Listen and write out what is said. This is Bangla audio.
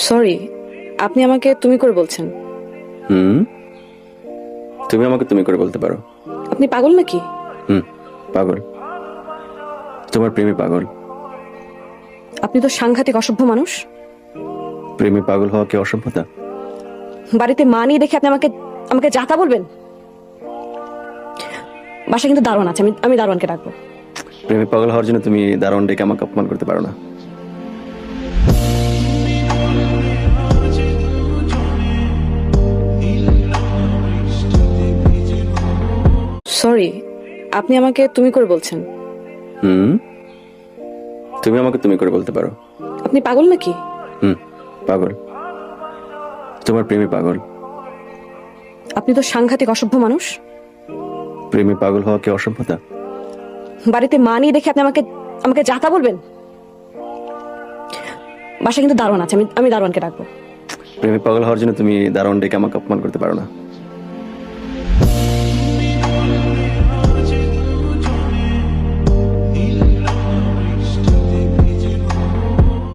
সরি, আপনি আমাকে তুমি করে বলছেন। হুম, তুমি আমাকে তুমি করে বলতে পারো। আপনি পাগল নাকি? পাগল। তোমার প্রেমে পাগল। আপনি তো সাংঘাতিক অসভ্য মানুষ। প্রেমে পাগল হওয়া কি অসভ্যতা? বাড়িতে মা নিয়ে দেখে আপনি আমাকে আমাকে যাতা বলবেন? বাসা কিন্তু দারোয়ান আছে, আমি আমি দারোয়ানকে ডাকবো। প্রেমে পাগল হওয়ার জন্য তুমি দারোয়ান ডেকে আমাকে অপমান করতে পারো না। সরি, আপনি আমাকে তুমি করে বলছেন। হুম, তুমি আমাকে তুমি করে বলতে পারো। আপনি পাগল নাকি? পাগল। তোমার প্রেমে পাগল। আপনি তো সাংঘাতিক অসভ্য মানুষ। প্রেমে পাগল হওয়া কি অসভ্যতা? বাড়িতে মা নিয়ে দেখে আপনি আমাকে আমাকে যাতা বলবেন? বাসা কিন্তু দারোয়ান আছে, আমি আমি দারোয়ানকে ডাকবো। প্রেমে পাগল হওয়ার জন্য তুমি দারোয়ান ডেকে আমাকে অপমান করতে পারো না।